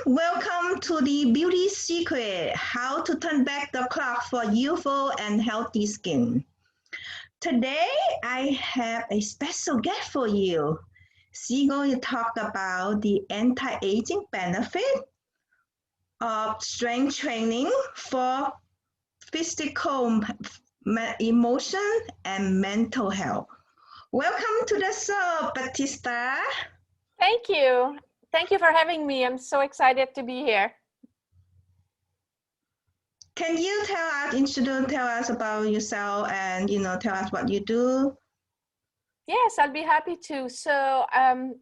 Welcome to the Beauty Secret, how to turn back the clock for youthful and healthy skin. Today, I have a special guest for you. She's going to talk about the anti-aging benefit of strength training for physical, emotion, and mental health. Welcome to the show, Batista. Thank you. Thank you for having me. I'm so excited to be here. Can you tell us about yourself and, tell us what you do? Yes, I'll be happy to. So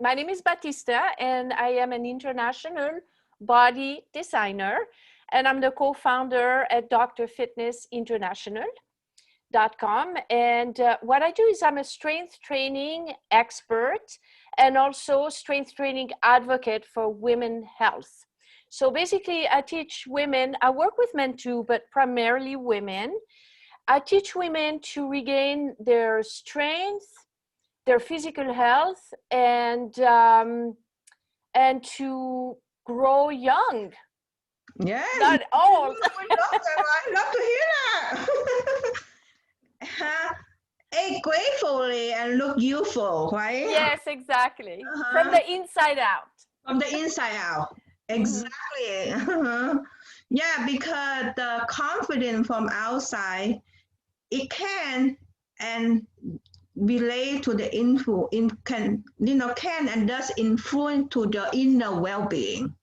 my name is Batista and I am an international body designer and I'm the co-founder at drfitnessinternational.com. And what I do is I'm a strength training expert and also strength training advocate for women's health. So basically, I teach women, I work with men too, but primarily women. I teach women to regain their strength, their physical health, and to grow young. Yes. Not old. I love to hear that. Age gracefully and look youthful, right? Yes, exactly. From the inside out. From the inside out. Exactly. Yeah, because the confidence from outside, it can and relate to the can and does influence to the inner well-being.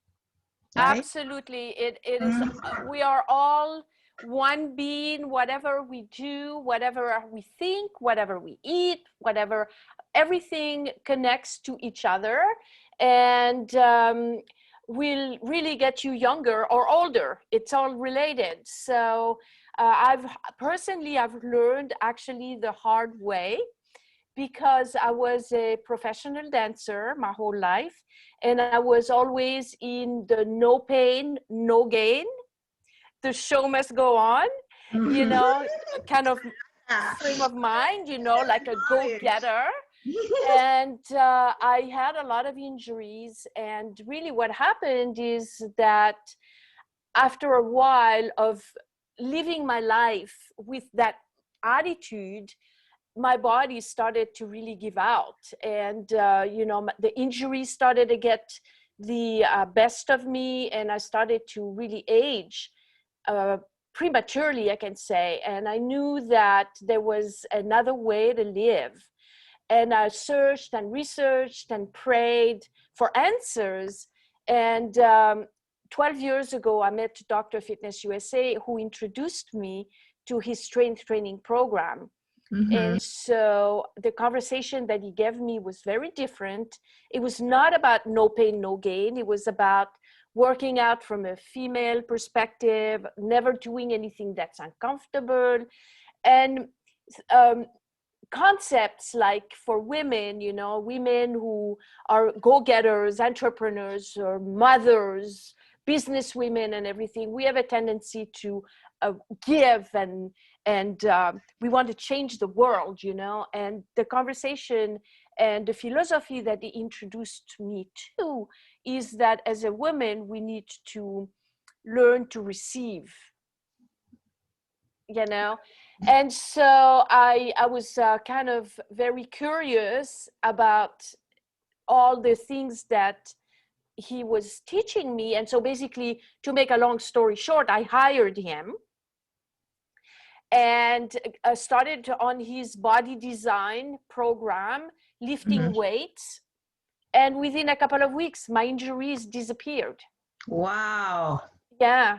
Right? Absolutely. It is. We are all one being. Whatever we do, whatever we think, whatever we eat, whatever, everything connects to each other, and will really get you younger or older. It's all related. So I've learned actually the hard way, because I was a professional dancer my whole life, and I was always in the no pain, no gain. The show must go on, kind of frame of mind, like a go-getter. And I had a lot of injuries, and really what happened is that after a while of living my life with that attitude, my body started to really give out, and the injuries started to get the best of me, and I started to really age prematurely, I can say. And I knew that there was another way to live, and I searched and researched and prayed for answers. And 12 years ago, I met Dr. Fitness USA, who introduced me to his strength training program. And so the conversation that he gave me was very different. It was not about no pain, no gain. It was about working out from a female perspective, never doing anything that's uncomfortable. And concepts like for women, women who are go-getters, entrepreneurs, or mothers, business women and everything, we have a tendency to give and we want to change the world, and the conversation and the philosophy that he introduced me to is that as a woman, we need to learn to receive, and so I was kind of very curious about all the things that he was teaching me. And so basically, to make a long story short, I hired him and started on his body design program, lifting weights. And within a couple of weeks, my injuries disappeared. Wow. Yeah,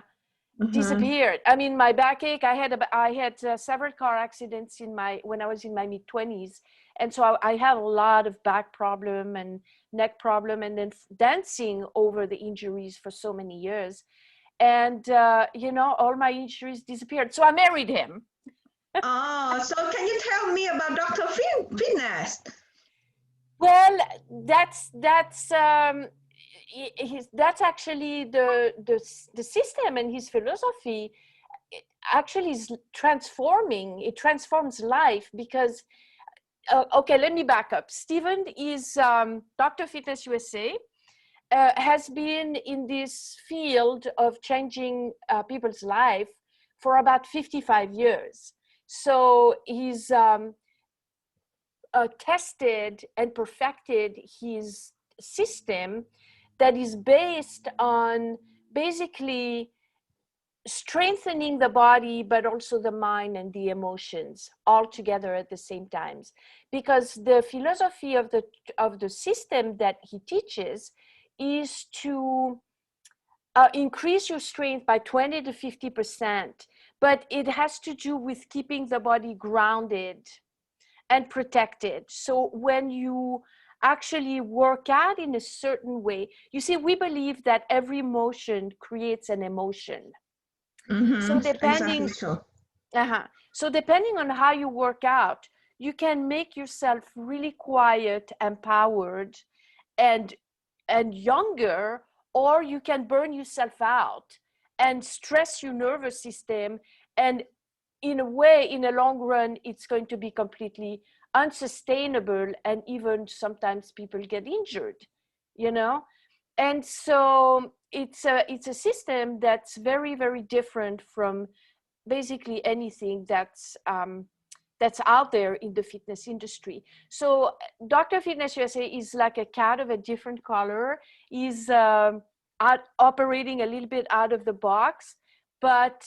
disappeared. I mean, my backache, I had several car accidents when I was in my mid-20s. And so I had a lot of back problem and neck problem, and then dancing over the injuries for so many years. And, all my injuries disappeared. So I married him. Oh, so can you tell me about Dr. Fitness? Well, that's actually the system, and his philosophy actually is transforming. It transforms life because, okay, let me back up. Stephen is Dr. Fitness USA. has been in this field of changing people's life for about 55 years. So he's tested and perfected his system that is based on basically strengthening the body, but also the mind and the emotions all together at the same times. Because the philosophy of the system that he teaches is to increase your strength by 20 to 50%, but it has to do with keeping the body grounded and protected. So when you actually work out in a certain way, you see, we believe that every motion creates an emotion. So depending, so depending on how you work out, you can make yourself really quiet, empowered, and younger, or you can burn yourself out and stress your nervous system. And in a way, in the long run, it's going to be completely unsustainable, and even sometimes people get injured, you know. And so it's a system that's very, very different from basically anything that's out there in the fitness industry. So Dr. Fitness USA is like a cat of a different color. He's operating a little bit out of the box, but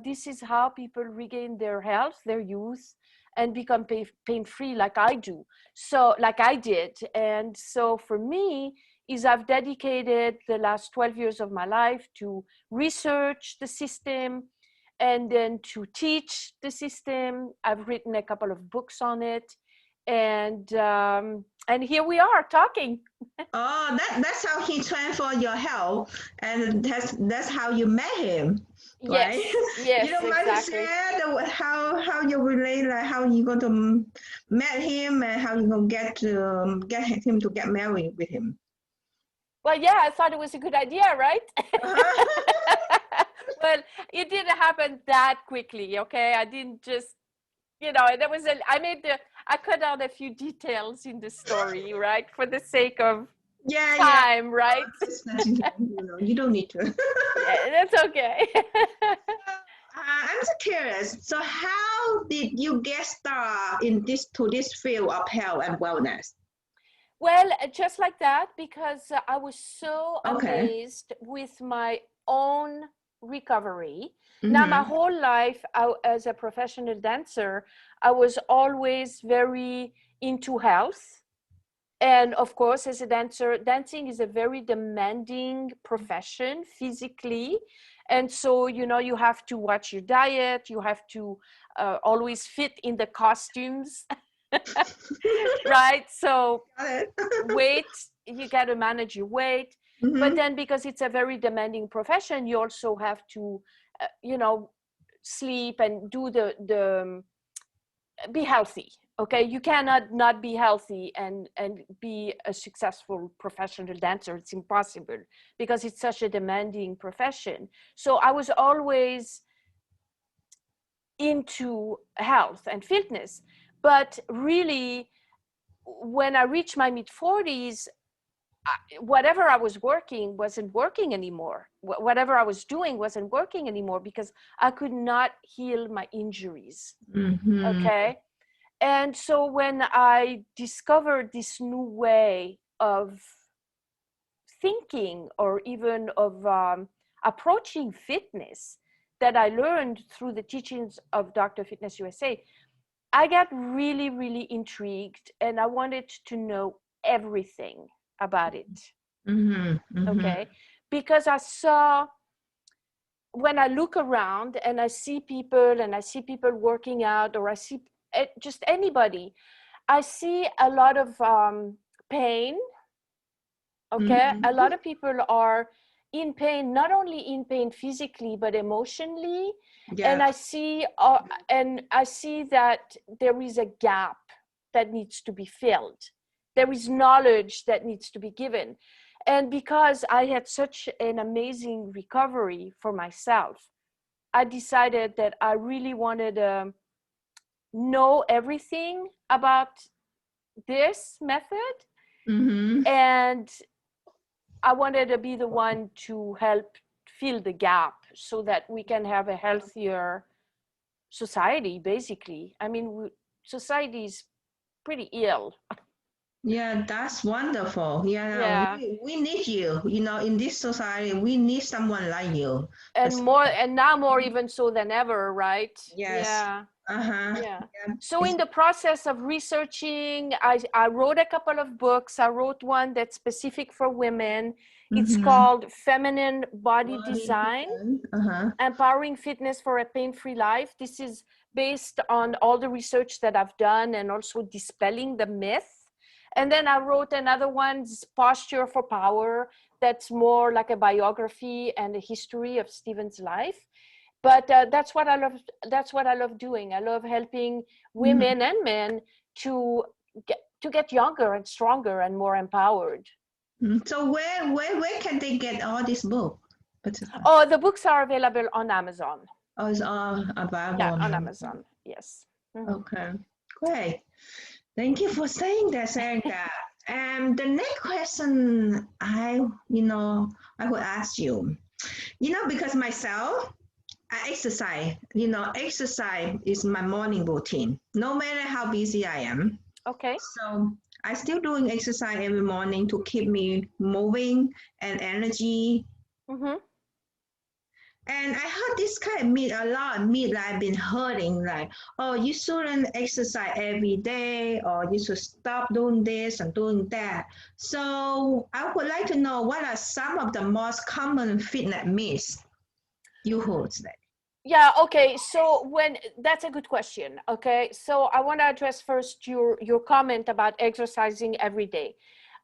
this is how people regain their health, their youth, and become pain-free, like I do. So like I did. And so for me, is I've dedicated the last 12 years of my life to research the system and then to teach the system. I've written a couple of books on it, and here we are talking. Oh, that's how he transformed your health, and that's how you met him, right? Yes, You don't mind to exactly. share how you relate, like how you going to met him and how you gonna get him to get married with him. Well, yeah, I thought it was a good idea, right? Well, it didn't happen that quickly, okay? I didn't just, I cut out a few details in the story, right? For the sake of time, right? You don't need to. Yeah, that's okay. I'm just curious. So, how did you get started in this field of health and wellness? Well, just like that, because I was so Okay. amazed with my own recovery. Now, my Mm-hmm. whole life, as a professional dancer, I was always very into health. And of course, as a dancer, dancing is a very demanding profession physically. And so, you have to watch your diet, you have to always fit in the costumes. Right? So weight, you got to manage your weight. Mm-hmm. But then because it's a very demanding profession, you also have to, sleep and do be healthy. Okay, you cannot not be healthy and be a successful professional dancer. It's impossible because it's such a demanding profession. So I was always into health and fitness, but really when I reached my mid-40s, whatever I was working wasn't working anymore. Whatever I was doing wasn't working anymore because I could not heal my injuries. Mm-hmm. Okay. And so when I discovered this new way of thinking or even of approaching fitness that I learned through the teachings of Dr. Fitness USA, I got really, really intrigued and I wanted to know everything about it. Mm-hmm. Mm-hmm. Okay. Because I saw, when I look around and I see people working out, or I see just anybody, I see a lot of pain. Okay. Mm-hmm. A lot of people are in pain, not only in pain physically, but emotionally. Yeah. And I see that there is a gap that needs to be filled. There is knowledge that needs to be given. And because I had such an amazing recovery for myself, I decided that I really wanted to know everything about this method. Mm-hmm. And I wanted to be the one to help fill the gap so that we can have a healthier society, basically. I mean, society is pretty ill. Yeah, that's wonderful. Yeah, Yeah. we need you. You know, in this society, we need someone like you. And more, and now more even so than ever, right? Yes. Yeah. Uh-huh. Yeah. Yeah. So in the process of researching, I wrote a couple of books. I wrote one that's specific for women. It's Mm-hmm. called Feminine Body Body Design, design. Uh-huh. Empowering Fitness for a Pain-Free Life. This is based on all the research that I've done and also dispelling the myth. And then I wrote another one, Posture for Power, that's more like a biography and a history of Stephen's life. But that's what I love. That's what I love doing. I love helping women and men to get younger and stronger and more empowered. Mm-hmm. So where can they get all this book? Oh, the books are available on Amazon. Oh, it's all available. Yeah, on Amazon. Yes. Mm-hmm. Okay, great. Thank you for saying that, Sarika. And the next question I will ask you, because myself, I exercise, exercise is my morning routine, no matter how busy I am. Okay. So I still doing exercise every morning to keep me moving and energy. Mm-hmm. And I heard this kind of myth, a lot of myth that I've been hearing, like, oh, you shouldn't exercise every day, or you should stop doing this and doing that. So I would like to know what are some of the most common fitness myths you hold today? Yeah, okay. So that's a good question. Okay. So I want to address first your comment about exercising every day.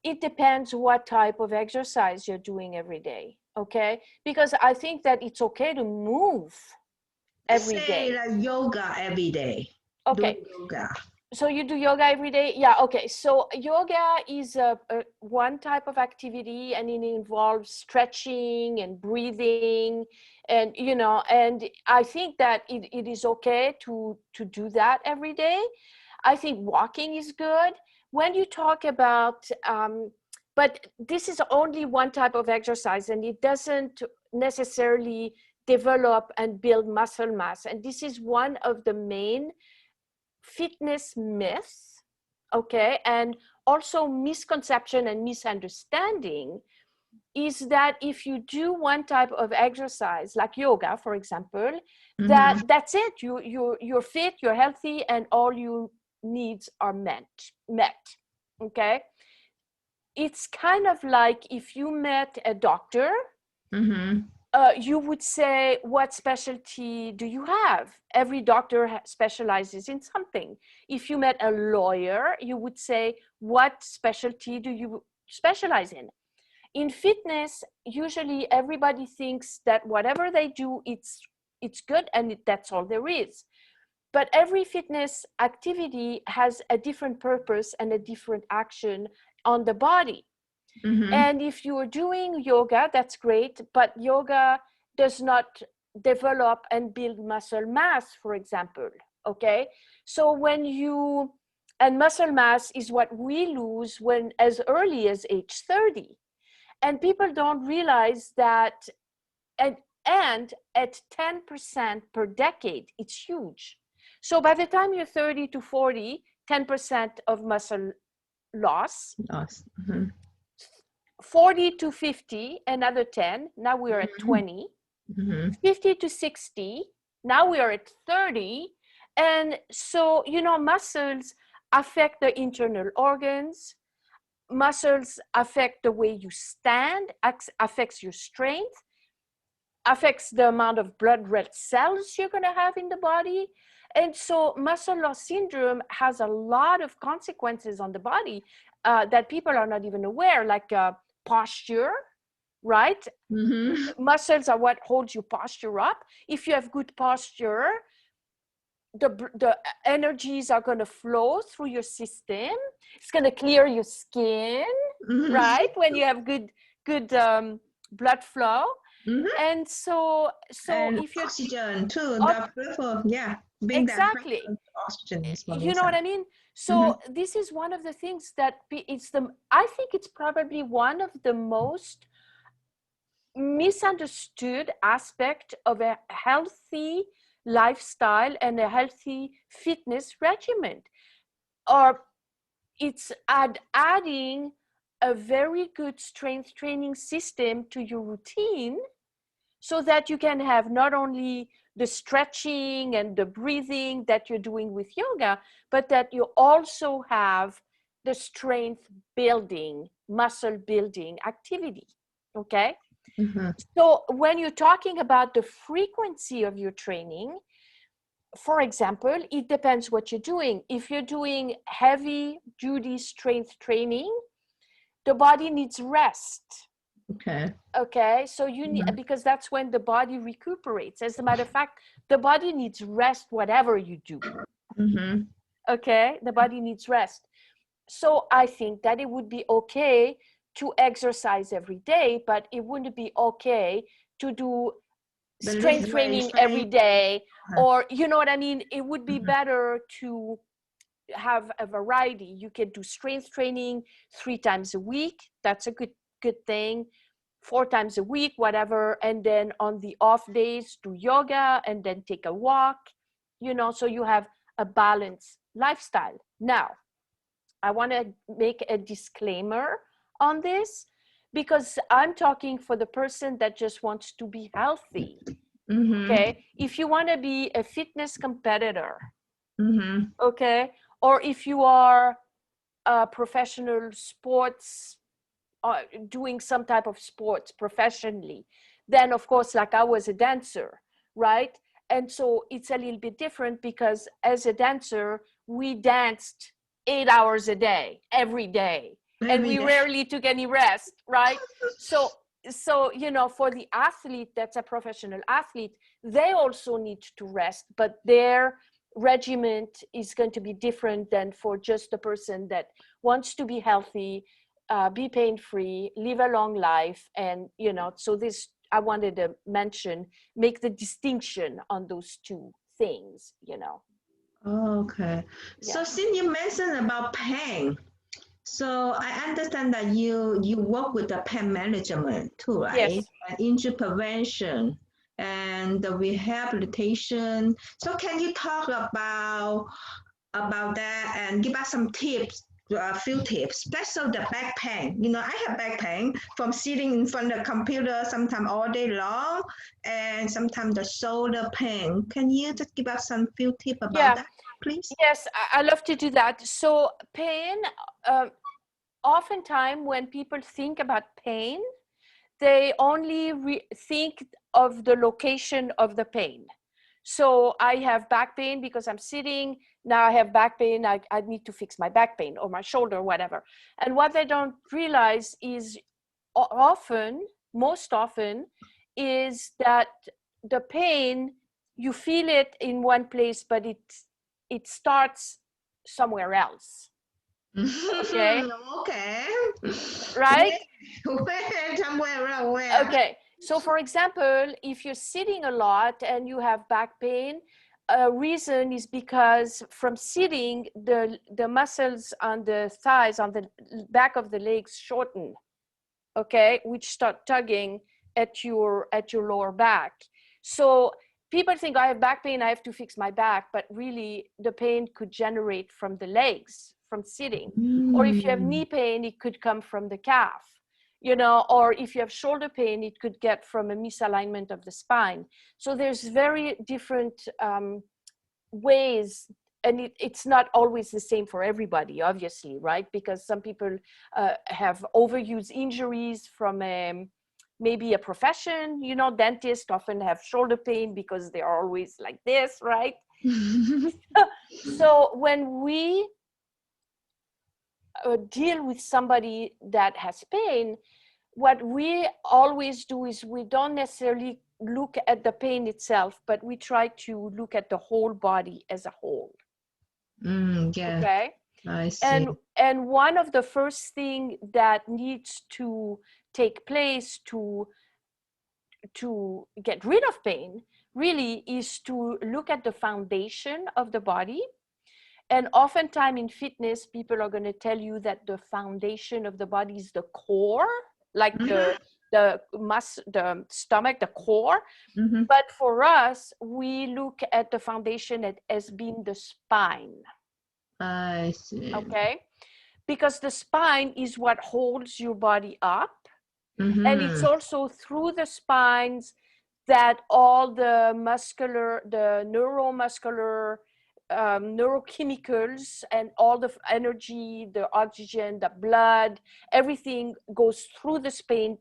It depends what type of exercise you're doing every day. Okay? Because I think that it's okay to move Let's every say day. like yoga every day. Okay. Doing yoga. So you do yoga every day? Yeah, okay. So yoga is one type of activity, and it involves stretching and breathing, and and I think that it is okay to do that every day. I think walking is good. When you talk about but this is only one type of exercise, and it doesn't necessarily develop and build muscle mass, and this is one of the main fitness myths, okay, and also misconception and misunderstanding, is that if you do one type of exercise like yoga, for example, that's it, you're fit, you're healthy, and all your needs are met. Okay, it's kind of like if you met a doctor, you would say, what specialty do you have? Every doctor specializes in something. If you met a lawyer, you would say, what specialty do you specialize in? In fitness, usually everybody thinks that whatever they do, it's good, and that's all there is. But every fitness activity has a different purpose and a different action on the body. And if you are doing yoga, that's great, but yoga does not develop and build muscle mass, for example. Okay, so and muscle mass is what we lose when as early as age 30, and people don't realize that. And at 10% per decade, it's huge. So by the time you're 30 to 40, 10% of muscle loss. 40 to 50, another 10. Now we are at 20. 50 to 60. Now we are at 30. And so, muscles affect the internal organs. Muscles affect the way you stand, affects your strength, affects the amount of blood red cells you're going to have in the body. And so muscle loss syndrome has a lot of consequences on the body that people are not even aware, like posture, right? Muscles are what holds your posture up. If you have good posture, the energies are going to flow through your system. It's going to clear your skin, right? When you have good blood flow. And so and if you oxygen too, the purple, yeah, being exactly, that oxygen is you know what I mean. So this is one of the things that I think it's probably one of the most misunderstood aspect of a healthy lifestyle and a healthy fitness regimen. Or it's adding a very good strength training system to your routine, so that you can have not only the stretching and the breathing that you're doing with yoga, but that you also have the strength building, muscle building activity. Okay. Mm-hmm. So when you're talking about the frequency of your training, for example, it depends what you're doing. If you're doing heavy duty strength training, the body needs rest. Okay. Okay, so you need, because that's when the body recuperates. As a matter of fact, the body needs rest, whatever you do. Mm-hmm. Okay, the body needs rest. So I think that it would be okay to exercise every day, but it wouldn't be okay to do strength training every day, or you know what I mean? It would be better to have a variety. You can do strength training 3 times a week. That's a good thing. 4 times a week, whatever. And then on the off days, do yoga and then take a walk, you know, so you have a balanced lifestyle. Now, I want to make a disclaimer on this, because I'm talking for the person that just wants to be healthy. Okay. If you want to be a fitness competitor, okay, or if you are a professional sports, doing some type of sports professionally, then of course, like I was a dancer, right? And so it's a little bit different, because as a dancer, we danced 8 hours a day, every day, and we rarely took any rest, right? So you know, for the athlete that's a professional athlete, they also need to rest, but their regimen is going to be different than for just a person that wants to be healthy, be pain-free, live a long life. And you know, so this, I wanted to mention, make the distinction on those two things, you know. Okay. Yeah. So since you mentioned about pain, so I understand that you work with the pain management too, right? Yes. And injury prevention and the rehabilitation. So can you talk about that and give us some tips, a few tips, especially the back pain. You know, I have back pain from sitting in front of the computer sometimes all day long, and sometimes the shoulder pain. Can you just give us some few tips about that, please? Yes, I love to do that. So pain, oftentimes when people think about pain, they only think of the location of the pain. So I have back pain because I'm sitting. Now I have back pain. I need to fix my back pain or my shoulder, whatever. And what they don't realize is often, most often, is that the pain, you feel it in one place, but it starts somewhere else. Okay. Okay. Right? Where? Somewhere around where? Okay. So for example, if you're sitting a lot and you have back pain, a reason is because from sitting, the muscles on the thighs, on the back of the legs shorten, okay, which start tugging at your lower back. So people think, I have back pain, I have to fix my back, but really the pain could generate from the legs, from sitting. Or if you have knee pain, it could come from the calf, you know, or if you have shoulder pain, it could get from a misalignment of the spine. So there's very different ways, and it's not always the same for everybody, obviously, right? Because some people have overuse injuries from maybe a profession, you know, dentists often have shoulder pain because they're always like this, right? So when we deal with somebody that has pain, what we always do is we don't necessarily look at the pain itself, but we try to look at the whole body as a whole. Yeah. Okay. I see. And one of the first thing that needs to take place to get rid of pain really is to look at the foundation of the body. And oftentimes in fitness, people are going to tell you that the foundation of the body is the core, like the stomach, the core. But for us, we look at the foundation as being the spine. I see. Okay, because the spine is what holds your body up, and it's also through the spines that all the neuromuscular neurochemicals and all the energy, the oxygen, the blood, everything goes through the spine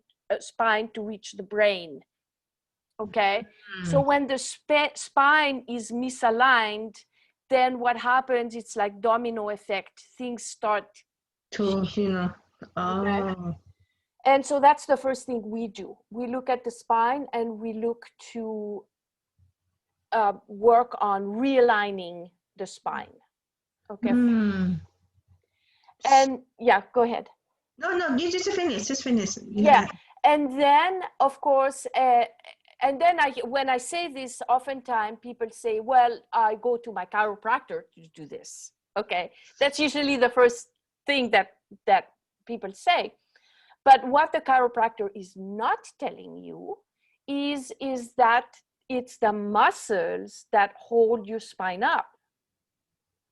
to reach the brain. Okay, so when the spine is misaligned, then what happens, it's like domino effect. Things start to, okay? And so that's the first thing we do. We look at the spine and we look to work on realigning the spine. Okay. And yeah, go ahead. No, you just finish. Yeah. And then, of course, and then when I say this, oftentimes people say, well, I go to my chiropractor to do this. Okay. That's usually the first thing that people say. But what the chiropractor is not telling you is that it's the muscles that hold your spine up.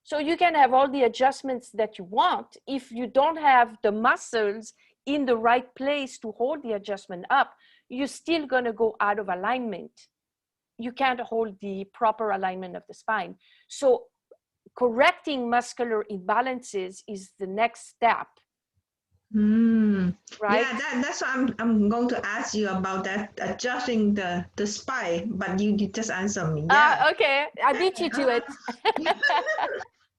So you can have all the adjustments that you want. If you don't have the muscles in the right place to hold the adjustment up, you're still going to go out of alignment. You can't hold the proper alignment of the spine. So correcting muscular imbalances is the next step. Right? Yeah, that's what I'm going to ask you about, that adjusting the spine, but you just answer me. Yeah. Okay, I beat you to it.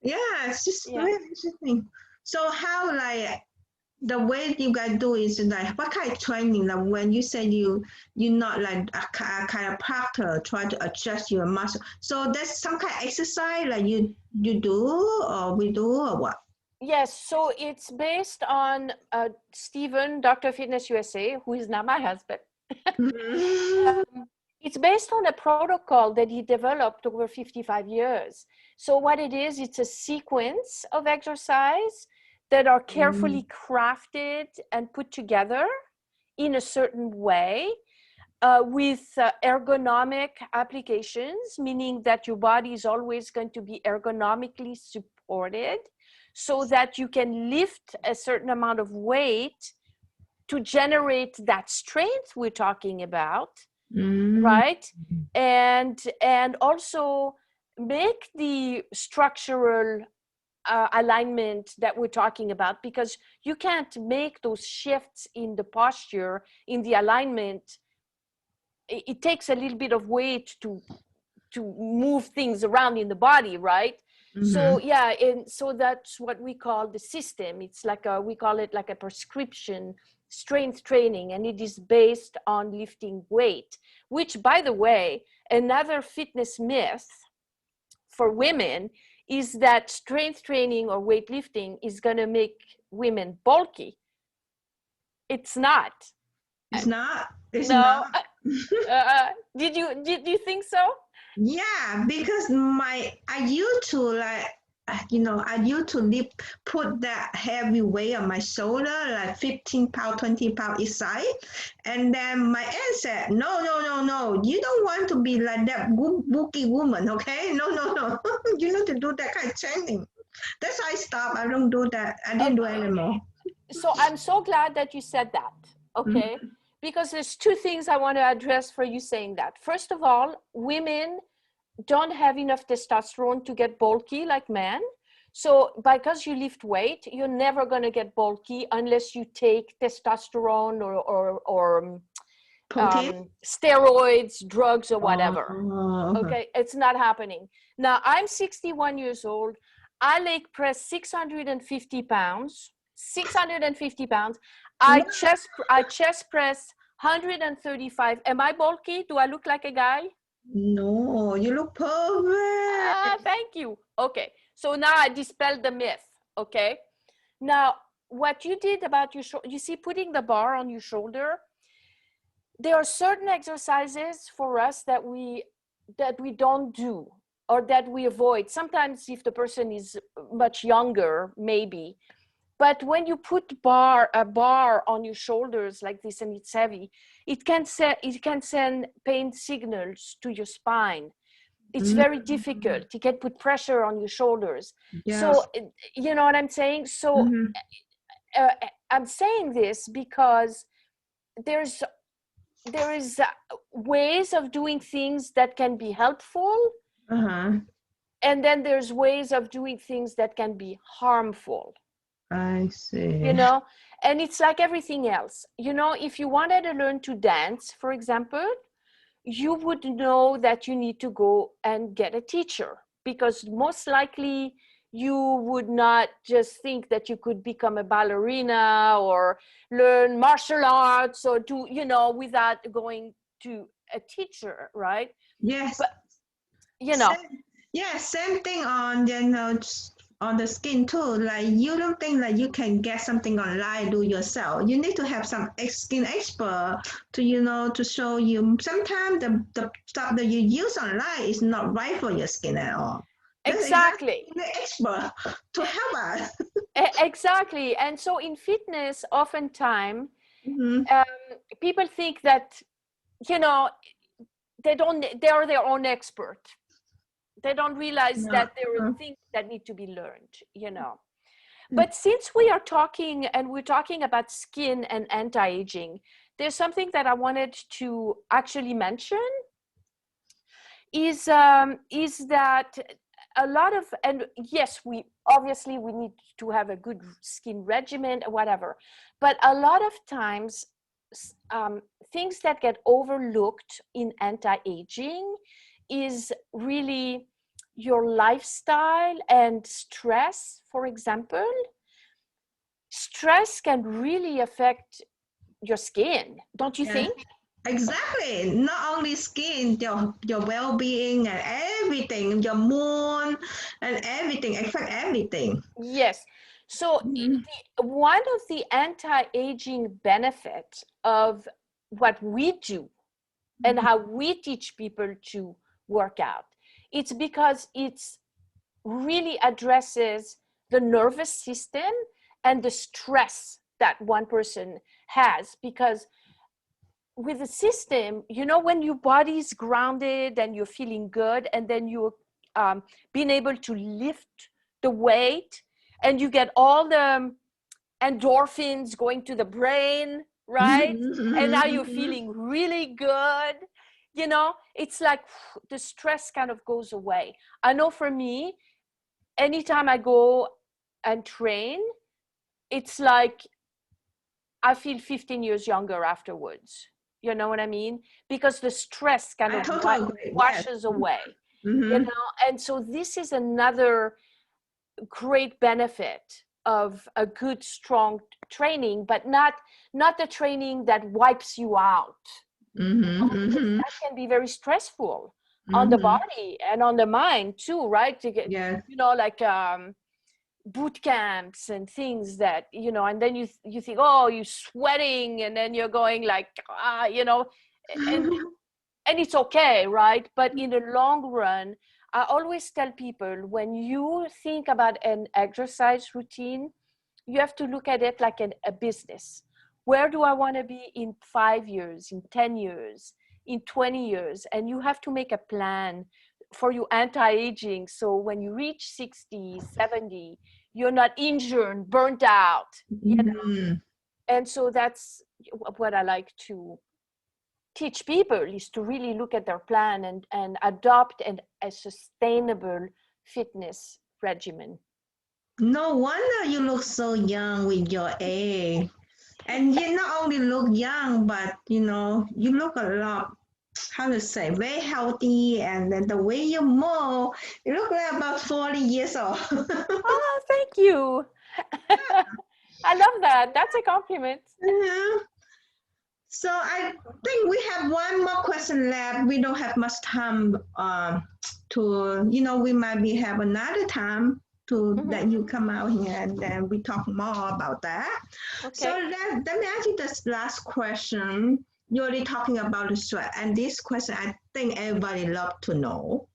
Yeah, it's just very interesting. So how, like, the way you guys do is like, what kind of training? Like when you say you're not like a chiropractor try to adjust your muscle. So there's some kind of exercise like you do or we do or what? Yes, so it's based on Steven, Dr. Fitness USA, who is now my husband. It's based on a protocol that he developed over 55 years. So what it is, it's a sequence of exercise that are carefully crafted and put together in a certain way with ergonomic applications, meaning that your body is always going to be ergonomically supported so that you can lift a certain amount of weight to generate that strength we're talking about, right? And also make the structural alignment that we're talking about, because you can't make those shifts in the posture, in the alignment. It takes a little bit of weight to move things around in the body, right? So yeah, and so that's what we call the system. It's like we call it like a prescription strength training, and it is based on lifting weight, which, by the way, another fitness myth for women is that strength training or weightlifting is going to make women bulky. It's not. It's not. It's no. not. Did you think so? Yeah, because I used to like, I used to put that heavy weight on my shoulder, like 15 pounds, 20 pounds each side. And then my aunt said, no, you don't want to be like that bulky woman, okay? No. You need to do that kind of training. That's why I stopped. I don't do that. I didn't do it anymore. So I'm so glad that you said that, okay? Because there's two things I want to address for you saying that. First of all, women don't have enough testosterone to get bulky like men. So because you lift weight, you're never going to get bulky unless you take testosterone or steroids, drugs, or whatever. Okay, it's not happening. Now, I'm 61 years old. I leg press 650 pounds. 650 pounds. I chest press 135. Am I bulky? Do I look like a guy? No, you look perfect. Thank you. Okay, so now I dispelled the myth. Okay, now what you did about your shoulder, you see, putting the bar on your shoulder, there are certain exercises for us that we don't do or that we avoid. Sometimes if the person is much younger, maybe But when you put a bar on your shoulders like this and it's heavy, it can send pain signals to your spine. It's very difficult. It can put pressure on your shoulders. Yes. So you know what I'm saying? So I'm saying this because there is ways of doing things that can be helpful, and then there's ways of doing things that can be harmful. I see. You know, and it's like everything else. You know, if you wanted to learn to dance, for example, you would know that you need to go and get a teacher, because most likely you would not just think that you could become a ballerina or learn martial arts or do, you know, without going to a teacher, right? Yes. But, you know. Same thing on, you know, on the skin too. Like, you don't think that you can get something online, do yourself. You need to have some skin expert to, you know, to show you. Sometimes the stuff that you use online is not right for your skin at all. Exactly. The expert to help us. Exactly. And so in fitness, oftentimes, people think that, you know, they are their own expert. They don't realize that there are things that need to be learned, you know. But since we are talking, and we're talking about skin and anti-aging, there's something that I wanted to actually mention is that a lot of, and yes, we need to have a good skin regimen or whatever, but a lot of times things that get overlooked in anti-aging is really your lifestyle and stress. For example, stress can really affect your skin, don't you think? Exactly. Not only skin, your well-being and everything, your mood and everything, affect everything. Yes. So one of the anti-aging benefits of what we do and how we teach people to work out, it's because it's really addresses the nervous system and the stress that one person has. Because with the system, you know, when your body's grounded and you're feeling good, and then you're being able to lift the weight, and you get all the endorphins going to the brain, right? And now you're feeling really good. You know, it's like the stress kind of goes away. I know for me, anytime I go and train, it's like I feel 15 years younger afterwards. You know what I mean? Because the stress kind of washes away. You know, and so this is another great benefit of a good, strong training, but not the training that wipes you out. That can be very stressful on the body and on the mind too, right? To get, you know, like boot camps and things that, you know, and then you think, oh, you're sweating, and then you're going like, you know, and it's okay, right? But in the long run, I always tell people, when you think about an exercise routine, you have to look at it like a business. Where do I want to be in 5 years, in 10 years, in 20 years? And you have to make a plan for your anti-aging. So when you reach 60, 70, you're not injured, burnt out, you know? And so that's what I like to teach people, is to really look at their plan and adopt a sustainable fitness regimen. No wonder you look so young with your age. And you not only look young, but, you know, you look a lot, how to say, very healthy. And then the way you move, you look like about 40 years old. Oh, thank you. I love that. That's a compliment. So I think we have one more question left. We don't have much time to, you know, we might be have another time to that you come out here and then we talk more about that. Okay. So let me ask you this last question. You're already talking about the sweat, and this question I think everybody love to know.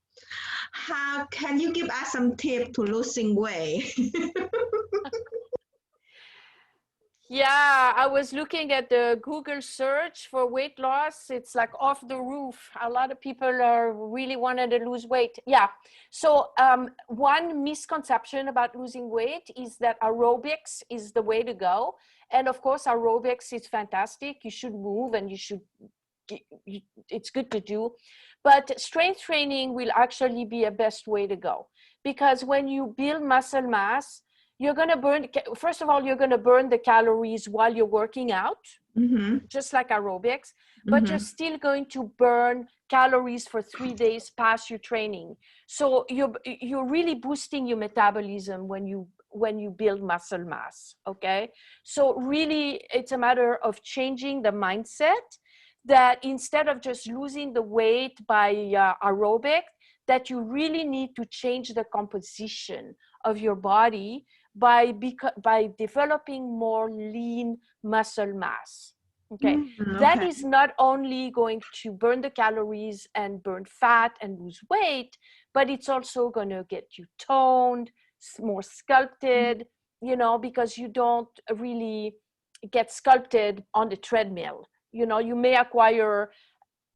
How can you give us some tip to losing weight? Yeah, I was looking at the Google search for weight loss. It's like off the roof. A lot of people are really wanting to lose weight. Yeah. So one misconception about losing weight is that aerobics is the way to go. And of course, aerobics is fantastic. You should move and it's good to do. But strength training will actually be a best way to go, because when you build muscle mass, you're going to burn, first of all, you're going to burn the calories while you're working out, just like aerobics, but you're still going to burn calories for 3 days past your training. So you're really boosting your metabolism when you build muscle mass. Okay. So really it's a matter of changing the mindset, that instead of just losing the weight by aerobic, that you really need to change the composition of your body by developing more lean muscle mass. Okay. That is not only going to burn the calories and burn fat and lose weight, but it's also going to get you toned, more sculpted, because you don't really get sculpted on the treadmill. You may acquire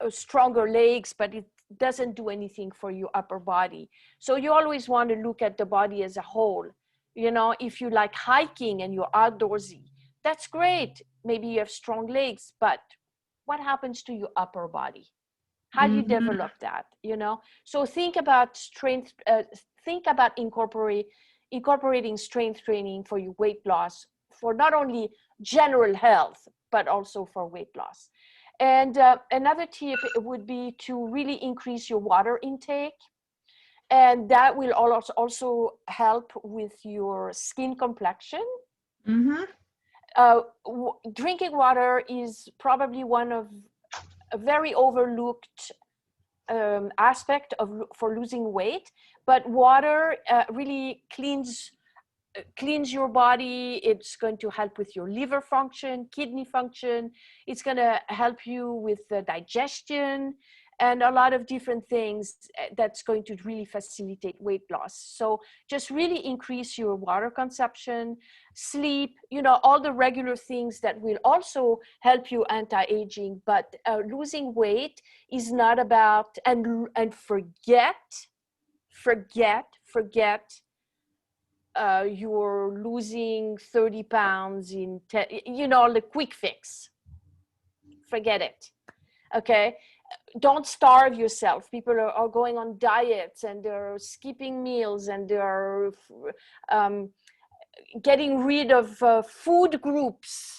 stronger legs, but it doesn't do anything for your upper body. So you always want to look at the body as a whole. If you like hiking and you're outdoorsy, that's great. Maybe you have strong legs, but what happens to your upper body? How do you develop that? So think about strength, think about incorporating strength training for your weight loss, for not only general health, but also for weight loss. And another tip would be to really increase your water intake. And that will also help with your skin complexion. Drinking water is probably one of a very overlooked aspect for losing weight, but water really cleans your body. It's going to help with your liver function, kidney function. It's going to help you with the digestion and a lot of different things that's going to really facilitate weight loss. So just really increase your water consumption, sleep, all the regular things that will also help you anti-aging. But losing weight is not about, and forget you're losing 30 pounds in the quick fix. Forget it. Okay. Don't starve yourself. People are going on diets and they're skipping meals and they're getting rid of food groups.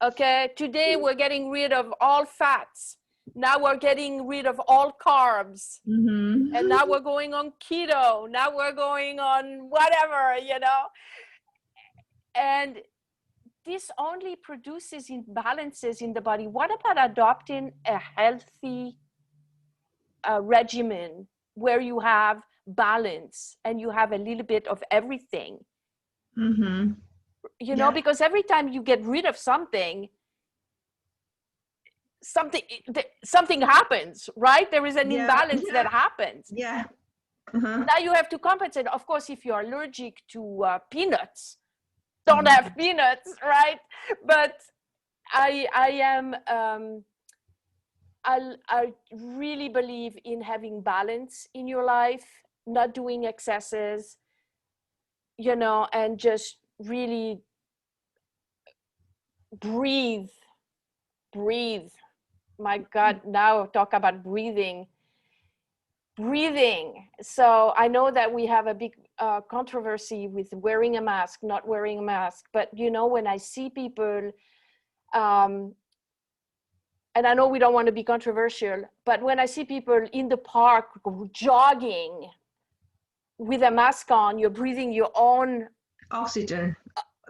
Okay. Today we're getting rid of all fats. Now we're getting rid of all carbs. And now we're going on keto. Now we're going on whatever, And this only produces imbalances in the body. What about adopting a healthy regimen where you have balance and you have a little bit of everything? Because every time you get rid of something happens, right? There is an imbalance that happens. Now you have to compensate. Of course, if you're allergic to peanuts, don't have peanuts, right? But I really believe in having balance in your life, not doing excesses, and just really breathe. My God, now talk about breathing. So I know that we have a big controversy with wearing a mask, not wearing a mask. But, when I see people, and I know we don't want to be controversial, but when I see people in the park jogging with a mask on, you're breathing your own oxygen,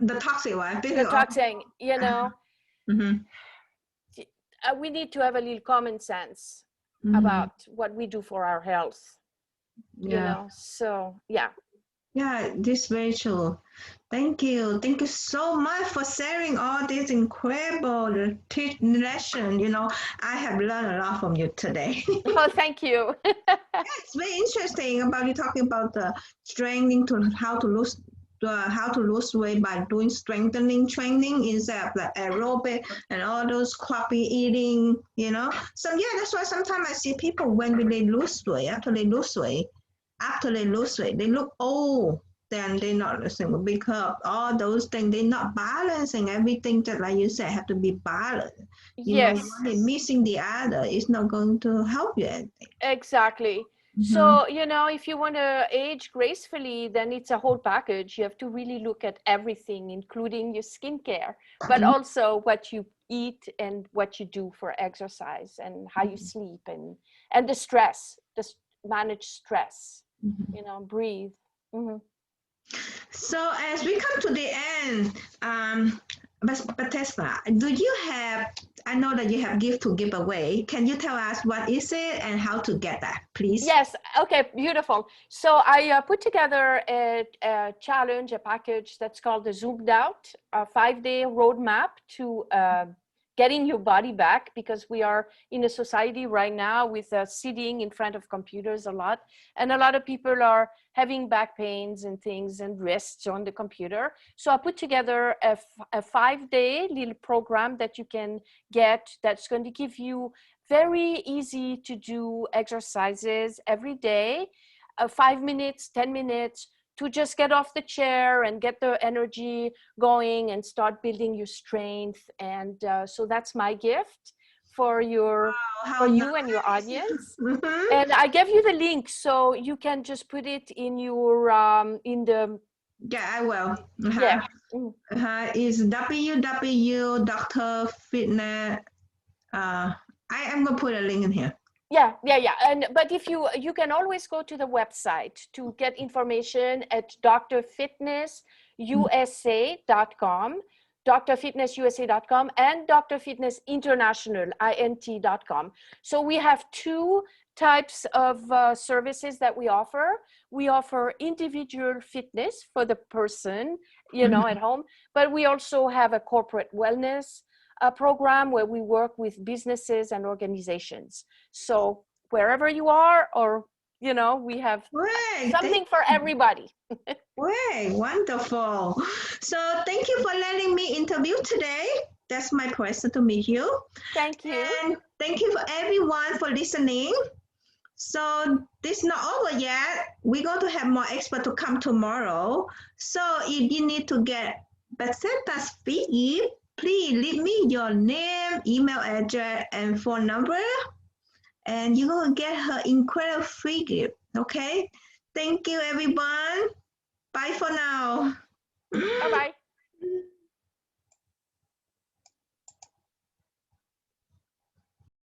the toxic one. The toxic, we need to have a little common sense about what we do for our health. So this is very true. Thank you so much for sharing all this incredible lesson. I have learned a lot from you today. Oh, thank you. It's very interesting about you talking about the strengthening to how to lose how to lose weight by doing strengthening training instead of like aerobic and all those crappy eating, you know. So yeah, that's why sometimes I see people when they lose weight, after they lose weight, they look old. Then they're not losing because all those things they're not balancing everything. Just like you said, have to be balanced. You know, Yes. one is missing the other. It's not going to help you anything. Exactly. So, you know, if you want to age gracefully, then it's a whole package. You have to really look at everything, including your skincare, but also what you eat and what you do for exercise and how you sleep and the stress, just manage stress, you know, breathe. So as we come to the end, Batista, do you have, I know that you have gift to give away. Can you tell us what is it and how to get that, please? Yes. Okay. Beautiful. So I put together a challenge, a package that's called the Zoomed Out, a 5-day roadmap to getting your body back, because we are in a society right now with sitting in front of computers a lot, and a lot of people are having back pains and things and wrists on the computer. So I put together a 5-day little program that you can get, that's going to give you very easy to do exercises every day, 5 minutes, 10 minutes, to just get off the chair and get the energy going and start building your strength. And so that's my gift for your for you and your audience. And I gave you the link, so you can just put it in your in the Yeah, I will. yeah. It's www.drfitness. I am gonna put a link in here. Yeah. And but if you can always go to the website to get information at drfitnessusa.com, drfitnessusa.com, and drfitnessinternational.int.com. So we have two types of services that we offer. We offer individual fitness for the person, you know, at home, but we also have a corporate wellness program where we work with businesses and organizations. So wherever you are, or, you know, we have something for everybody. Great, wonderful. So thank you for letting me interview today. That's my pleasure to meet you. Thank you. And thank you for everyone for listening. So this is not over yet. We're going to have more experts to come tomorrow. So if you need to get Basetta's feed, please leave me your name, email address, and phone number, and you're going to get her incredible free gift. Okay? Thank you, everyone. Bye for now. Bye-bye.